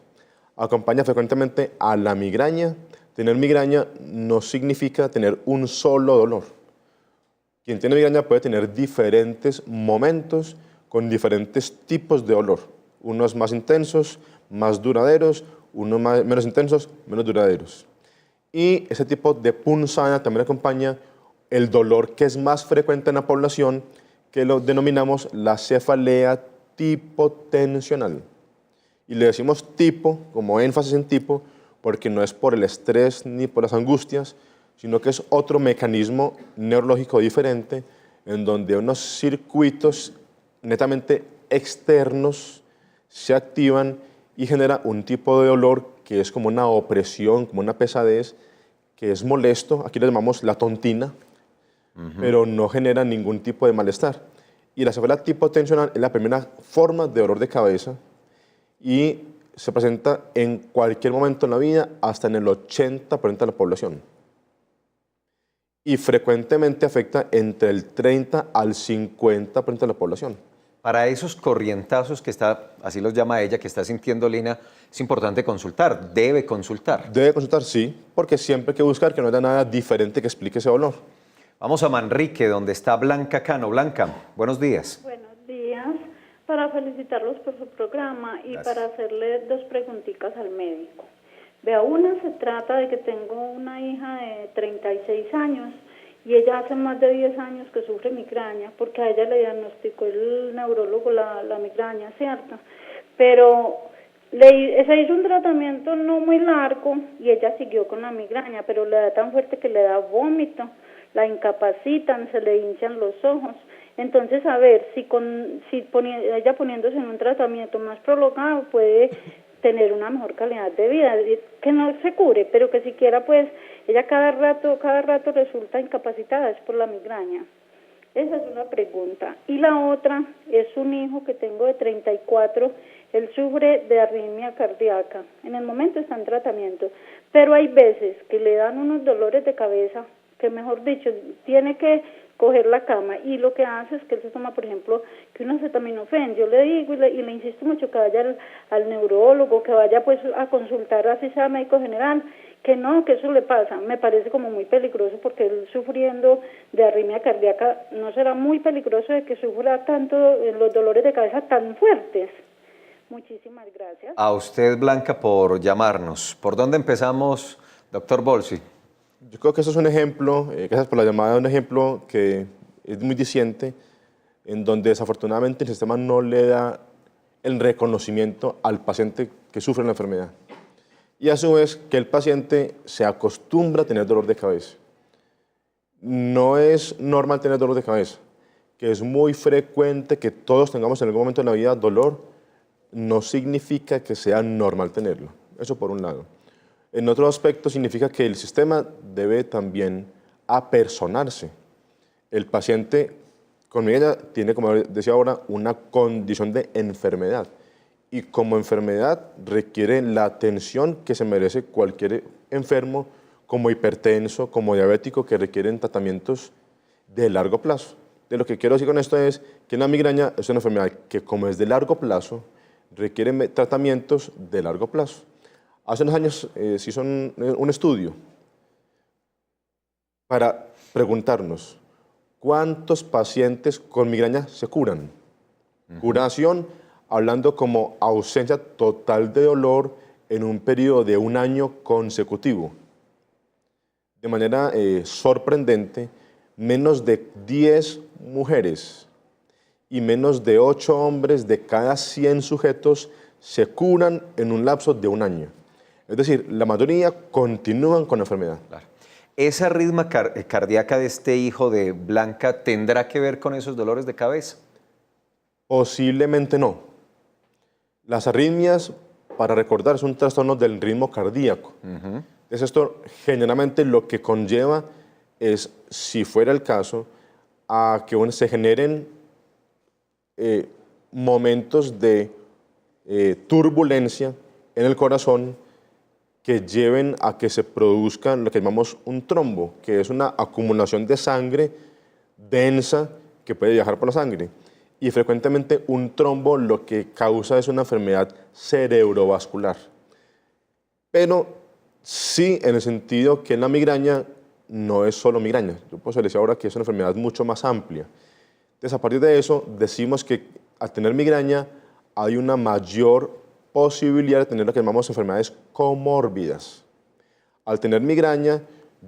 Acompaña frecuentemente a la migraña. Tener migraña no significa tener un solo dolor. Quien tiene migraña puede tener diferentes momentos con diferentes tipos de dolor. Unos más intensos, más duraderos, unos menos intensos, menos duraderos. Y ese tipo de punzada también acompaña el dolor que es más frecuente en la población, que lo denominamos la cefalea tipo tensional. Y le decimos tipo, como énfasis en tipo, porque no es por el estrés ni por las angustias, sino que es otro mecanismo neurológico diferente, en donde unos circuitos netamente externos se activan y genera un tipo de dolor que es como una opresión, como una pesadez, que es molesto. Aquí le llamamos la tontina, pero no genera ningún tipo de malestar. Y la cefalea tipo tensional es la primera forma de dolor de cabeza y se presenta en cualquier momento en la vida, hasta en el 80% de la población. Y frecuentemente afecta entre el 30 al 50% de la población. Para esos corrientazos que está, así los llama ella, que está sintiendo Lina, es importante consultar, debe consultar. Debe consultar, sí, porque siempre hay que buscar que no haya nada diferente que explique ese dolor. Vamos a Manrique, donde está Blanca Cano. Blanca, buenos días. Buenos días, para felicitarlos por su programa y para hacerle dos preguntitas al médico. Vea, una se trata de que tengo una hija de 36 años y ella hace más de 10 años que sufre migraña, porque a ella le diagnosticó el neurólogo la migraña, ¿cierto? pero se hizo un tratamiento no muy largo y ella siguió con la migraña, pero le da tan fuerte que le da vómito, la incapacitan, se le hinchan los ojos. Entonces, a ver, ella poniéndose en un tratamiento más prolongado puede tener una mejor calidad de vida, que no se cure, pero que siquiera pues ella cada rato resulta incapacitada, es por la migraña. Esa es una pregunta. Y la otra es un hijo que tengo de 34, él sufre de arritmia cardíaca, en el momento está en tratamiento, pero hay veces que le dan unos dolores de cabeza, que mejor dicho, tiene que coger la cama, y lo que hace es que él se toma, por ejemplo, que un acetaminofén. Yo le digo y le insisto mucho que vaya al neurólogo, que vaya pues a consultar, así sea médico general, que no, que eso le pasa. Me parece como muy peligroso, porque él sufriendo de arritmia cardíaca, ¿no será muy peligroso de que sufra tanto los dolores de cabeza tan fuertes? Muchísimas gracias. A usted, Blanca, por llamarnos. ¿Por dónde empezamos, doctor Bolsi? Yo creo que eso es un ejemplo, gracias por la llamada, un ejemplo que es muy diciente, en donde desafortunadamente el sistema no le da el reconocimiento al paciente que sufre la enfermedad. Y a su vez que el paciente se acostumbra a tener dolor de cabeza. No es normal tener dolor de cabeza, que es muy frecuente que todos tengamos en algún momento de la vida dolor, no significa que sea normal tenerlo. Eso por un lado. En otro aspecto significa que el sistema debe también apersonarse. El paciente con migraña tiene, como decía ahora, una condición de enfermedad. Y como enfermedad requiere la atención que se merece cualquier enfermo, como hipertenso, como diabético, que requieren tratamientos de largo plazo. De lo que quiero decir con esto es que la migraña es una enfermedad que, como es de largo plazo, requiere tratamientos de largo plazo. Hace unos años se hizo un estudio para preguntarnos cuántos pacientes con migraña se curan. Curación, hablando como ausencia total de dolor en un periodo de 1 año consecutivo. De manera sorprendente, menos de 10 mujeres y menos de 8 hombres de cada 100 sujetos se curan en un lapso de 1 año. Es decir, la mayoría continúan con la enfermedad. Claro. ¿Esa arritmia cardíaca de este hijo de Blanca tendrá que ver con esos dolores de cabeza? Posiblemente no. Las arritmias, para recordar, son trastornos del ritmo cardíaco. Entonces esto generalmente lo que conlleva es, si fuera el caso, a que se generen momentos de turbulencia en el corazón que lleven a que se produzca lo que llamamos un trombo, que es una acumulación de sangre densa que puede viajar por la sangre. Y frecuentemente un trombo lo que causa es una enfermedad cerebrovascular. Pero sí, en el sentido que la migraña no es solo migraña. Yo puedo decir ahora que es una enfermedad mucho más amplia. Entonces, a partir de eso, decimos que al tener migraña hay una mayor posibilidad de tener lo que llamamos enfermedades comórbidas. Al tener migraña,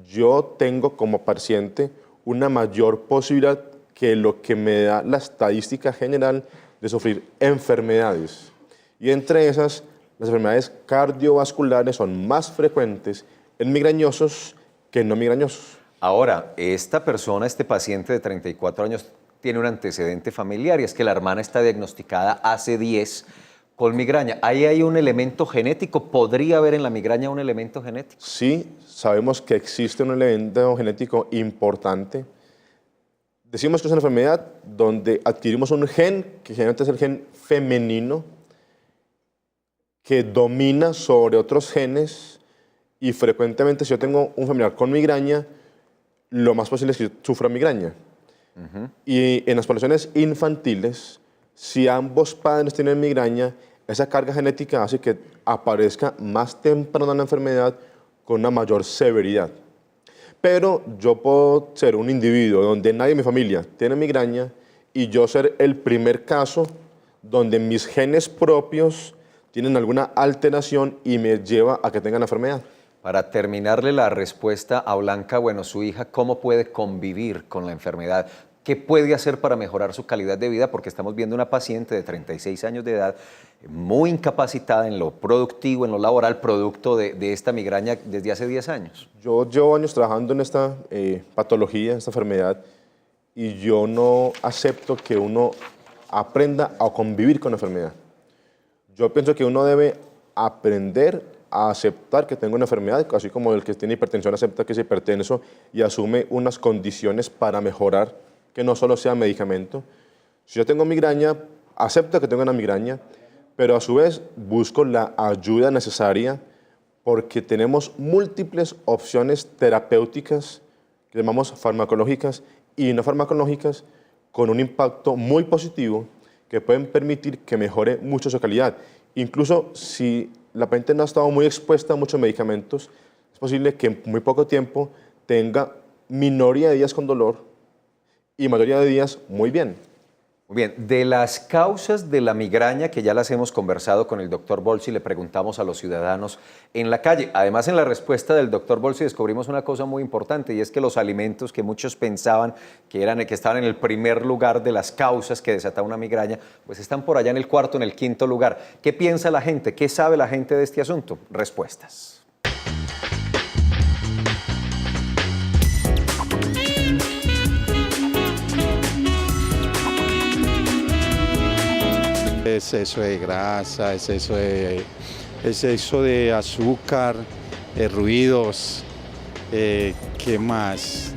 yo tengo como paciente una mayor posibilidad que lo que me da la estadística general de sufrir enfermedades. Y entre esas, las enfermedades cardiovasculares son más frecuentes en migrañosos que en no migrañosos. Ahora, esta persona, este paciente de 34 años, tiene un antecedente familiar y es que la hermana está diagnosticada hace 10 con migraña. ¿Ahí hay un elemento genético? ¿Podría haber en la migraña un elemento genético? Sí, sabemos que existe un elemento genético importante. Decimos que es una enfermedad donde adquirimos un gen, que generalmente es el gen femenino, que domina sobre otros genes, y frecuentemente si yo tengo un familiar con migraña, lo más posible es que sufra migraña. Y en las poblaciones infantiles, si ambos padres tienen migraña, esa carga genética hace que aparezca más temprano la enfermedad con una mayor severidad. Pero yo puedo ser un individuo donde nadie en mi familia tiene migraña y yo ser el primer caso donde mis genes propios tienen alguna alteración y me lleva a que tenga la enfermedad. Para terminarle la respuesta a Blanca, bueno, su hija, ¿cómo puede convivir con la enfermedad? ¿Qué puede hacer para mejorar su calidad de vida? Porque estamos viendo una paciente de 36 años de edad muy incapacitada en lo productivo, en lo laboral, producto de esta migraña desde hace 10 años. Yo llevo años trabajando en esta patología, esta enfermedad, y yo no acepto que uno aprenda a convivir con la enfermedad. Yo pienso que uno debe aprender a aceptar que tengo una enfermedad, así como el que tiene hipertensión acepta que es hipertenso y asume unas condiciones para mejorar, que no solo sea medicamento. Si yo tengo migraña, acepto que tengo una migraña, pero a su vez busco la ayuda necesaria porque tenemos múltiples opciones terapéuticas, que llamamos farmacológicas y no farmacológicas, con un impacto muy positivo que pueden permitir que mejore mucho su calidad. Incluso si la paciente no ha estado muy expuesta a muchos medicamentos, es posible que en muy poco tiempo tenga minoría de días con dolor y mayoría de días muy bien. Muy bien, de las causas de la migraña que ya las hemos conversado con el doctor Bolsi, le preguntamos a los ciudadanos en la calle. Además, en la respuesta del doctor Bolsi descubrimos una cosa muy importante y es que los alimentos que muchos pensaban que estaban en el primer lugar de las causas que desataban una migraña, pues están por allá en el cuarto, en el quinto lugar. ¿Qué piensa la gente? ¿Qué sabe la gente de este asunto? Respuestas. Exceso de grasa, exceso de azúcar, ruidos, ¿qué más?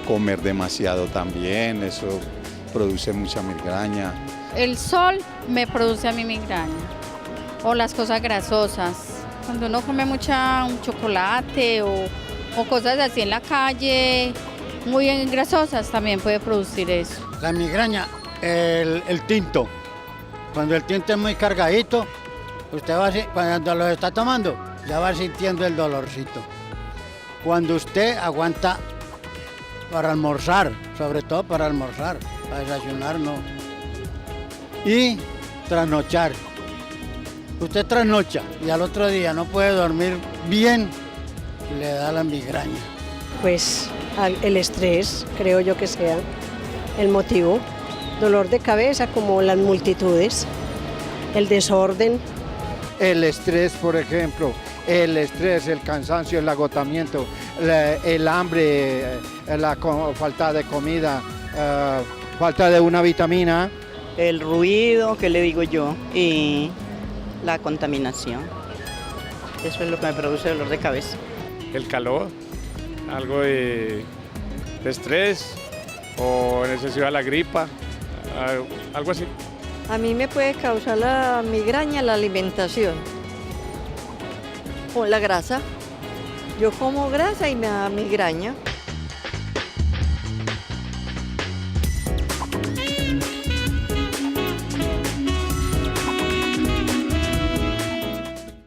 Comer demasiado también, eso produce mucha migraña. El sol me produce a mí migraña, o las cosas grasosas. Cuando uno come un chocolate o cosas así en la calle, muy grasosas, también puede producir eso. La migraña, el tinto. Cuando el tinto es muy cargadito, usted cuando lo está tomando, ya va sintiendo el dolorcito. Cuando usted aguanta para almorzar, sobre todo para almorzar, para desayunar no. Y trasnochar. Usted trasnocha y al otro día no puede dormir bien, le da la migraña. Pues el estrés, creo yo que sea el motivo. Dolor de cabeza como las multitudes, el desorden. El estrés, por ejemplo, el estrés, el cansancio, el agotamiento, el hambre, la falta de comida, falta de una vitamina. El ruido, que le digo yo, y la contaminación. Eso es lo que me produce dolor de cabeza. El calor, algo de estrés o necesidad de la gripa, algo así. A mí me puede causar la migraña la alimentación, o la grasa. Yo como grasa y me da migraña.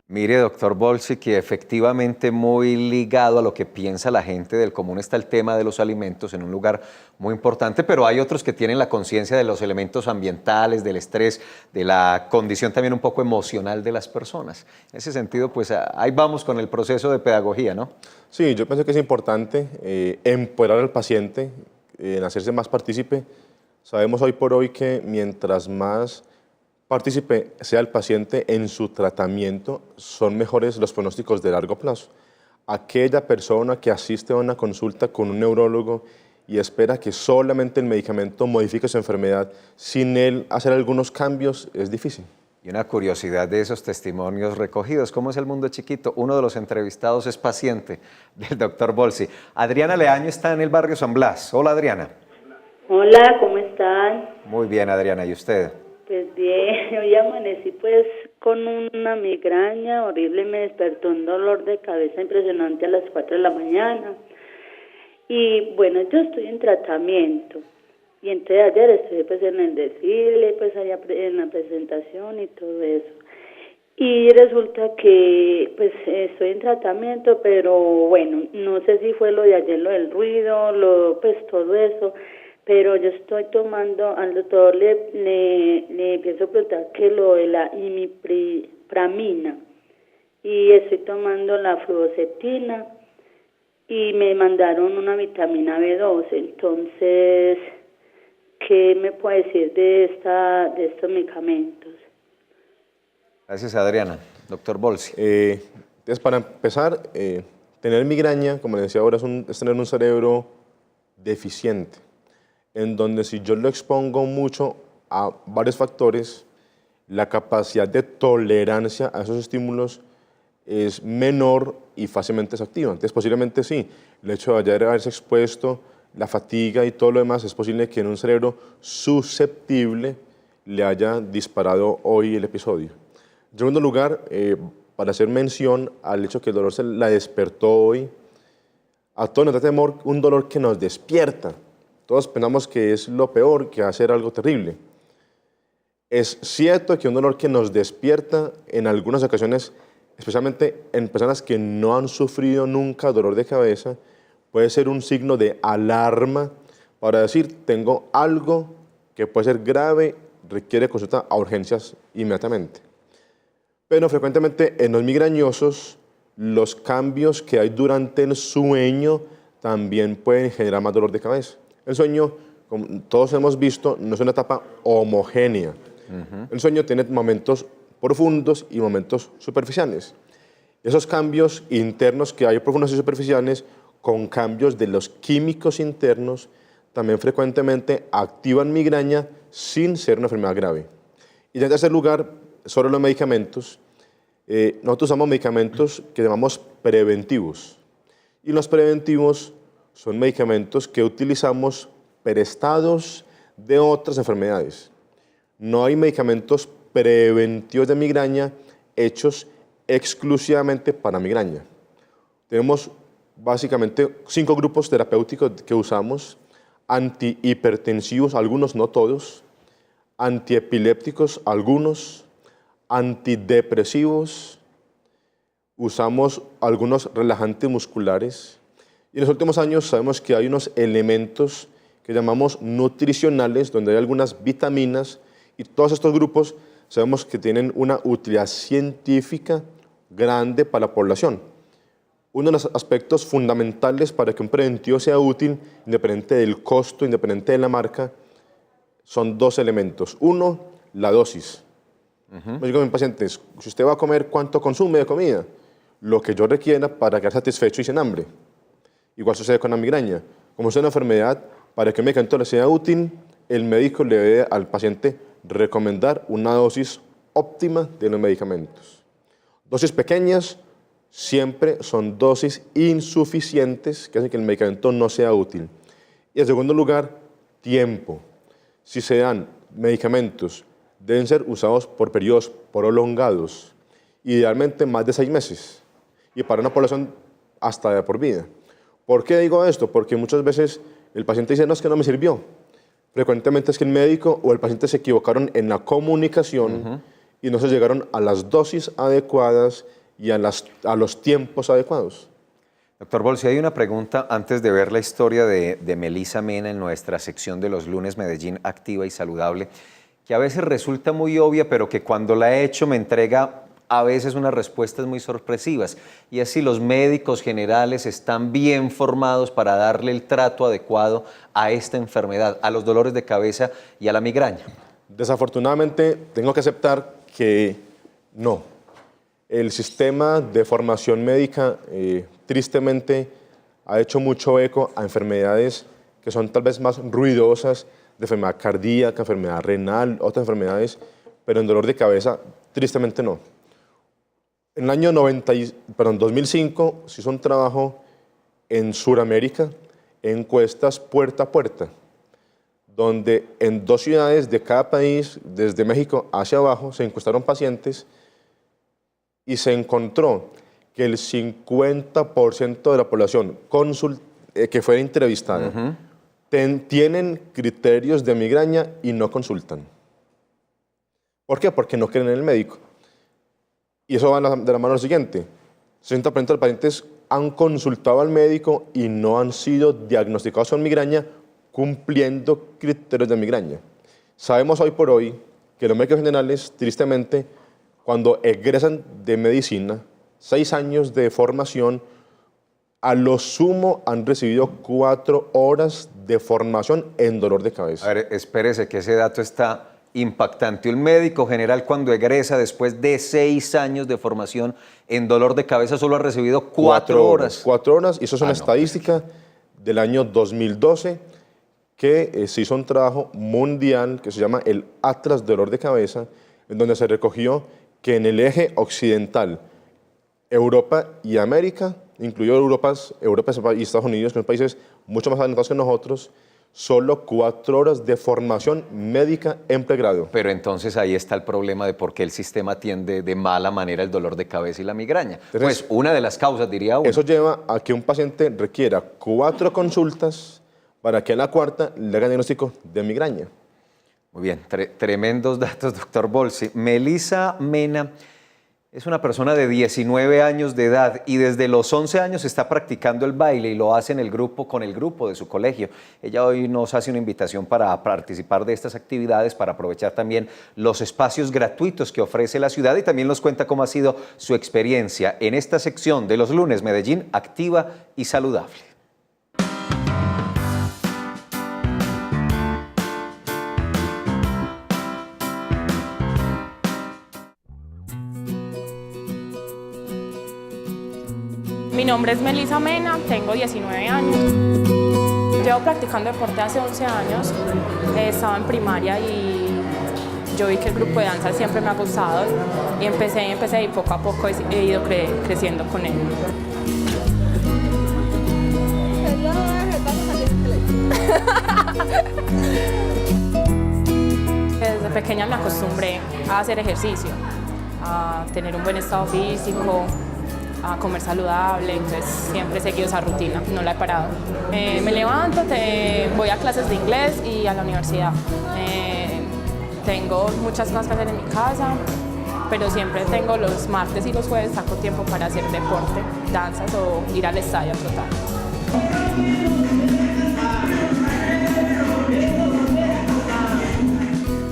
Mire, doctor Bolsi, que efectivamente muy ligado a lo que piensa la gente del común está el tema de los alimentos en un lugar muy importante, pero hay otros que tienen la conciencia de los elementos ambientales, del estrés, de la condición también un poco emocional de las personas. En ese sentido, pues ahí vamos con el proceso de pedagogía, ¿no? Sí, yo pienso que es importante empoderar al paciente, en hacerse más partícipe. Sabemos hoy por hoy que mientras más partícipe sea el paciente en su tratamiento, son mejores los pronósticos de largo plazo. Aquella persona que asiste a una consulta con un neurólogo y espera que solamente el medicamento modifique su enfermedad sin él hacer algunos cambios, es difícil. Y una curiosidad de esos testimonios recogidos, ¿cómo es el mundo chiquito? Uno de los entrevistados es paciente del doctor Bolsi. Adriana Leaño está en el barrio San Blas. Hola, Adriana. Hola, ¿cómo están? Muy bien, Adriana, ¿y usted? Pues bien, hoy amanecí pues con una migraña horrible, me despertó un dolor de cabeza impresionante a las 4 de la mañana. Y bueno, yo estoy en tratamiento. Y entonces ayer estuve pues en el desfile, pues allá en la presentación y todo eso. Y resulta que pues estoy en tratamiento, pero bueno, no sé si fue lo de ayer, lo del ruido, pues todo eso. Pero yo estoy tomando, al doctor le empiezo a preguntar que lo de la imipramina y estoy tomando la fluoxetina y me mandaron una vitamina B12. Entonces, ¿qué me puede decir de estos medicamentos? Gracias, Adriana. Doctor Bolsi. Entonces, para empezar, tener migraña, como les decía ahora, es tener un cerebro deficiente, en donde si yo lo expongo mucho a varios factores, la capacidad de tolerancia a esos estímulos es menor y fácilmente desactiva. Entonces, posiblemente sí, el hecho de haberse expuesto, la fatiga y todo lo demás, es posible que en un cerebro susceptible le haya disparado hoy el episodio. En segundo lugar, para hacer mención al hecho que el dolor se la despertó hoy, a todos nos da temor un dolor que nos despierta. Todos pensamos que es lo peor, que hacer algo terrible. Es cierto que un dolor que nos despierta en algunas ocasiones, especialmente en personas que no han sufrido nunca dolor de cabeza, puede ser un signo de alarma para decir, tengo algo que puede ser grave, requiere consulta a urgencias inmediatamente. Pero frecuentemente en los migrañosos, los cambios que hay durante el sueño también pueden generar más dolor de cabeza. El sueño, como todos hemos visto, no es una etapa homogénea. El sueño tiene momentos profundos y momentos superficiales. Esos cambios internos que hay profundos y superficiales, con cambios de los químicos internos, también frecuentemente activan migraña sin ser una enfermedad grave. Y en tercer lugar, sobre los medicamentos, nosotros usamos medicamentos que llamamos preventivos. Y los preventivos son medicamentos que utilizamos prestados de otras enfermedades. No hay medicamentos preventivos de migraña hechos exclusivamente para migraña. Tenemos básicamente 5 grupos terapéuticos que usamos: antihipertensivos, algunos, no todos; antiepilépticos, algunos; antidepresivos; usamos algunos relajantes musculares. Y en los últimos años sabemos que hay unos elementos que llamamos nutricionales, donde hay algunas vitaminas, y todos estos grupos sabemos que tienen una utilidad científica grande para la población. Uno de los aspectos fundamentales para que un preventivo sea útil, independiente del costo, independiente de la marca, son 2 elementos. Uno, la dosis. Yo digo a mis pacientes, si usted va a comer, ¿cuánto consume de comida? Lo que yo requiera para quedar satisfecho y sin hambre. Igual sucede con la migraña. Como es una enfermedad, para que un medicamento le sea útil, el médico le debe al paciente recomendar una dosis óptima de los medicamentos. Dosis pequeñas siempre son dosis insuficientes que hacen que el medicamento no sea útil. Y en segundo lugar, tiempo. Si se dan medicamentos, deben ser usados por periodos prolongados, idealmente más de 6 meses, y para una población hasta de por vida. ¿Por qué digo esto? Porque muchas veces el paciente dice, no, es que no me sirvió. Frecuentemente es que el médico o el paciente se equivocaron en la comunicación y no se llegaron a las dosis adecuadas y a los tiempos adecuados. Doctor Bolsi, hay una pregunta antes de ver la historia de Melissa Mena en nuestra sección de los lunes Medellín Activa y Saludable, que a veces resulta muy obvia, pero que cuando la he hecho me entrega a veces unas respuestas muy sorpresivas, y es si los médicos generales están bien formados para darle el trato adecuado a esta enfermedad, a los dolores de cabeza y a la migraña. Desafortunadamente, tengo que aceptar que no. El sistema de formación médica, tristemente, ha hecho mucho eco a enfermedades que son tal vez más ruidosas, de enfermedad cardíaca, enfermedad renal, otras enfermedades, pero en dolor de cabeza, tristemente no. En el año 2005 se hizo un trabajo en Sudamérica, encuestas puerta a puerta, donde en 2 ciudades de cada país, desde México hacia abajo, se encuestaron pacientes y se encontró que el 50% de la población que fue entrevistada tienen criterios de migraña y no consultan. ¿Por qué? Porque no creen en el médico. Y eso va de la mano al siguiente. 60% de los pacientes han consultado al médico y no han sido diagnosticados con migraña cumpliendo criterios de migraña. Sabemos hoy por hoy que los médicos generales, tristemente, cuando egresan de medicina, 6 años de formación, a lo sumo han recibido 4 horas de formación en dolor de cabeza. A ver, espérese que ese dato está impactante. Un médico general cuando egresa después de 6 años de formación en dolor de cabeza solo ha recibido 4 horas. 4 horas, y eso es una estadística del año 2012 que se hizo un trabajo mundial que se llama el Atlas de Dolor de Cabeza, en donde se recogió que en el eje occidental, Europa y América, incluido Europa y Estados Unidos, que son países mucho más adelantados que nosotros, solo 4 horas de formación médica en pregrado. Pero entonces ahí está el problema de por qué el sistema atiende de mala manera el dolor de cabeza y la migraña. Entonces, pues una de las causas, diría uno. Eso lleva a que un paciente requiera 4 consultas para que a la 4ª le hagan diagnóstico de migraña. Muy bien, tremendos datos, doctor Bolsi. Melissa Mena es una persona de 19 años de edad y desde los 11 años está practicando el baile y lo hace con el grupo de su colegio. Ella hoy nos hace una invitación para participar de estas actividades, para aprovechar también los espacios gratuitos que ofrece la ciudad y también nos cuenta cómo ha sido su experiencia en esta sección de los lunes Medellín Activa y Saludable. Mi nombre es Melissa Mena, tengo 19 años. Llevo practicando deporte hace 11 años. Estaba en primaria y yo vi que el grupo de danza siempre me ha gustado y empecé y poco a poco he ido creciendo con él. Desde pequeña me acostumbré a hacer ejercicio, a tener un buen estado físico, a comer saludable, entonces siempre he seguido esa rutina, no la he parado. Me levanto, voy a clases de inglés y a la universidad. Tengo muchas cosas que hacer en mi casa, pero siempre tengo los martes y los jueves, saco tiempo para hacer deporte, danzas o ir al estadio a trotar.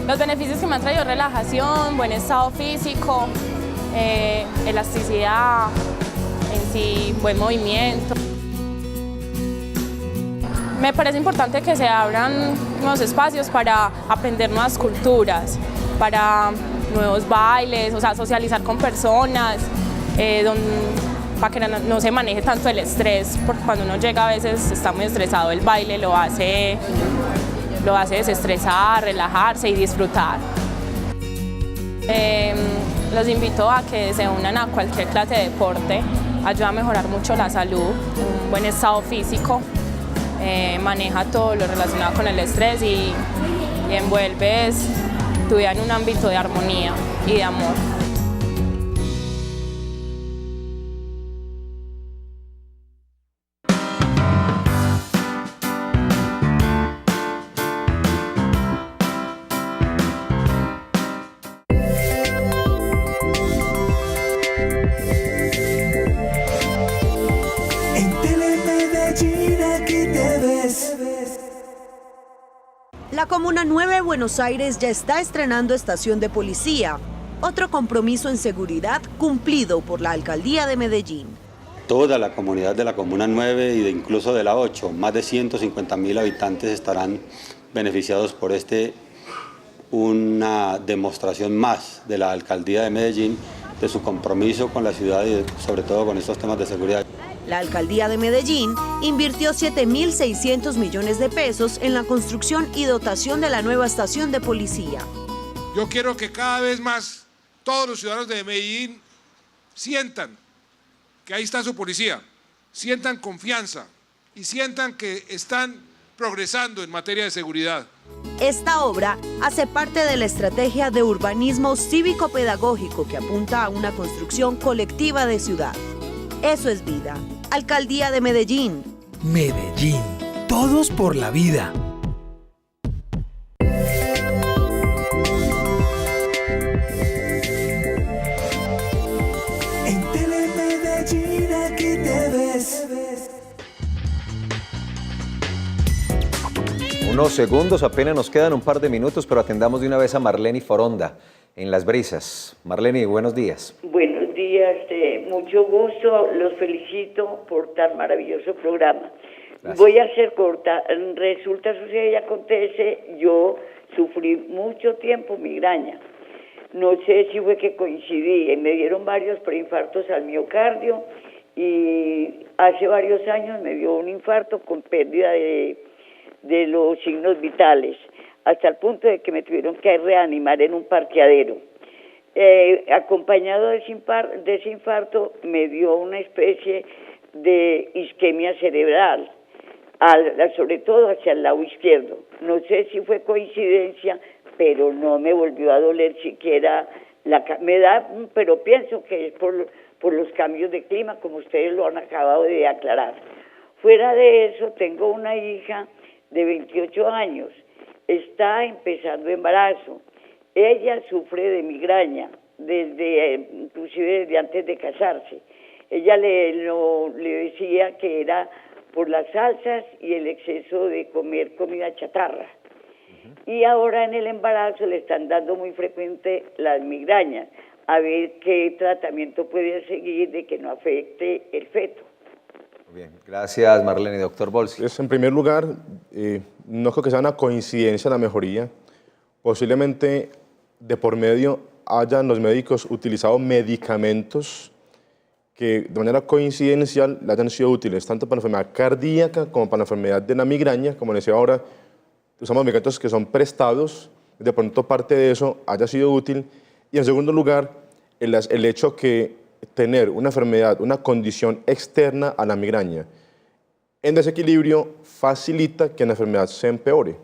Los beneficios que me han traído: relajación, buen estado físico, elasticidad, en sí, buen movimiento. Me parece importante que se abran nuevos espacios para aprender nuevas culturas, para nuevos bailes, o sea, socializar con personas, para que no se maneje tanto el estrés, porque cuando uno llega a veces está muy estresado, el baile lo hace desestresar, relajarse y disfrutar. Los invito a que se unan a cualquier clase de deporte, ayuda a mejorar mucho la salud, un buen estado físico, maneja todo lo relacionado con el estrés y envuelves tu vida en un ámbito de armonía y de amor. La Comuna 9 de Buenos Aires ya está estrenando estación de policía, otro compromiso en seguridad cumplido por la Alcaldía de Medellín. Toda la comunidad de la Comuna 9 y incluso de la 8, más de 150.000 habitantes estarán beneficiados por una demostración más de la Alcaldía de Medellín, de su compromiso con la ciudad y sobre todo con estos temas de seguridad. La Alcaldía de Medellín invirtió 7.600 millones de pesos en la construcción y dotación de la nueva estación de policía. Yo quiero que cada vez más todos los ciudadanos de Medellín sientan que ahí está su policía, sientan confianza y sientan que están progresando en materia de seguridad. Esta obra hace parte de la estrategia de urbanismo cívico-pedagógico que apunta a una construcción colectiva de ciudad. Eso es vida. Alcaldía de Medellín. Medellín. Todos por la vida. En Telemedellín aquí te ves. Unos segundos, apenas nos quedan un par de minutos, pero atendamos de una vez a Marleni Foronda en Las Brisas. Marleni, buenos días. Buenos días. días, mucho gusto, los felicito por tan maravilloso programa. Gracias. Voy a ser corta, resulta, sucede y acontece, yo sufrí mucho tiempo migraña. No sé si fue que coincidí, me dieron varios preinfartos al miocardio y hace varios años me dio un infarto con pérdida de los signos vitales, hasta el punto de que me tuvieron que reanimar en un parqueadero. Acompañado de ese infarto me dio una especie de isquemia cerebral, sobre todo hacia el lado izquierdo. No sé si fue coincidencia, pero no me volvió a doler siquiera me da, pero pienso que es por los cambios de clima, como ustedes lo han acabado de aclarar. Fuera de eso, tengo una hija de 28 años, está empezando embarazo. Ella sufre de migraña, inclusive desde antes de casarse. Ella le decía que era por las salsas y el exceso de comer comida chatarra. Y ahora en el embarazo le están dando muy frecuente las migrañas, a ver qué tratamiento puede seguir de que no afecte el feto. Bien, gracias Marlene. Doctor Volsi. En primer lugar, no creo que sea una coincidencia la mejoría. Posiblemente de por medio hayan los médicos utilizado medicamentos que de manera coincidencial le hayan sido útiles, tanto para la enfermedad cardíaca como para la enfermedad de la migraña. Como les decía ahora, usamos medicamentos que son prestados, de pronto parte de eso haya sido útil. Y en segundo lugar, el hecho que tener una enfermedad, una condición externa a la migraña en desequilibrio facilita que la enfermedad se empeore.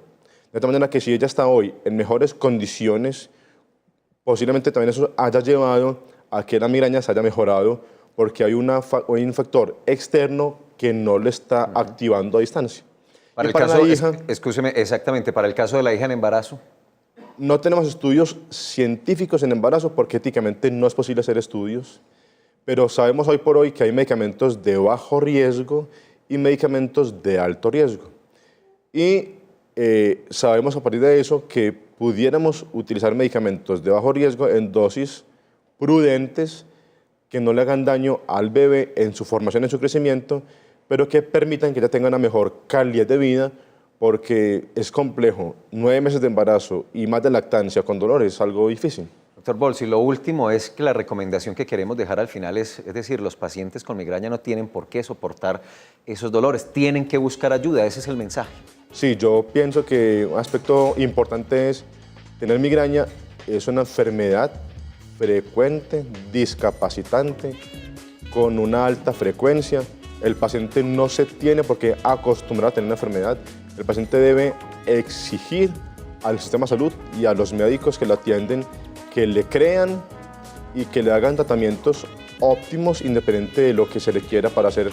De tal manera que si ella está hoy en mejores condiciones, posiblemente también eso haya llevado a que la migraña se haya mejorado, porque hay un factor externo que no le está activando a distancia. Para el caso, escúcheme, exactamente, para el caso de la hija en embarazo. No tenemos estudios científicos en embarazo porque éticamente no es posible hacer estudios, pero sabemos hoy por hoy que hay medicamentos de bajo riesgo y medicamentos de alto riesgo. Y sabemos a partir de eso que pudiéramos utilizar medicamentos de bajo riesgo en dosis prudentes que no le hagan daño al bebé en su formación, en su crecimiento, pero que permitan que ella tenga una mejor calidad de vida, porque es complejo. 9 meses de embarazo y más de lactancia con dolor es algo difícil. Doctor Volsi, lo último es que la recomendación que queremos dejar al final es decir, los pacientes con migraña no tienen por qué soportar esos dolores, tienen que buscar ayuda, ese es el mensaje. Sí, yo pienso que un aspecto importante es tener migraña, es una enfermedad frecuente, discapacitante, con una alta frecuencia. El paciente no se tiene por qué acostumbrar a tener una enfermedad. El paciente debe exigir al sistema de salud y a los médicos que lo atienden que le crean y que le hagan tratamientos óptimos independiente de lo que se le quiera para hacer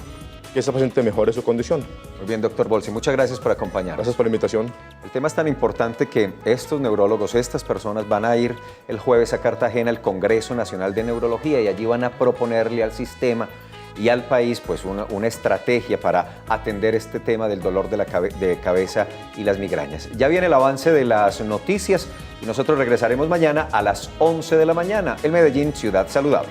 que ese paciente mejore su condición. Muy bien, doctor Volsi, muchas gracias por acompañarnos. Gracias por la invitación. El tema es tan importante que estos neurólogos, estas personas van a ir el jueves a Cartagena al Congreso Nacional de Neurología y allí van a proponerle al sistema y al país pues una estrategia para atender este tema del dolor de cabeza y las migrañas. Ya viene el avance de las noticias y nosotros regresaremos mañana a las 11 de la mañana. El Medellín, Ciudad Saludable.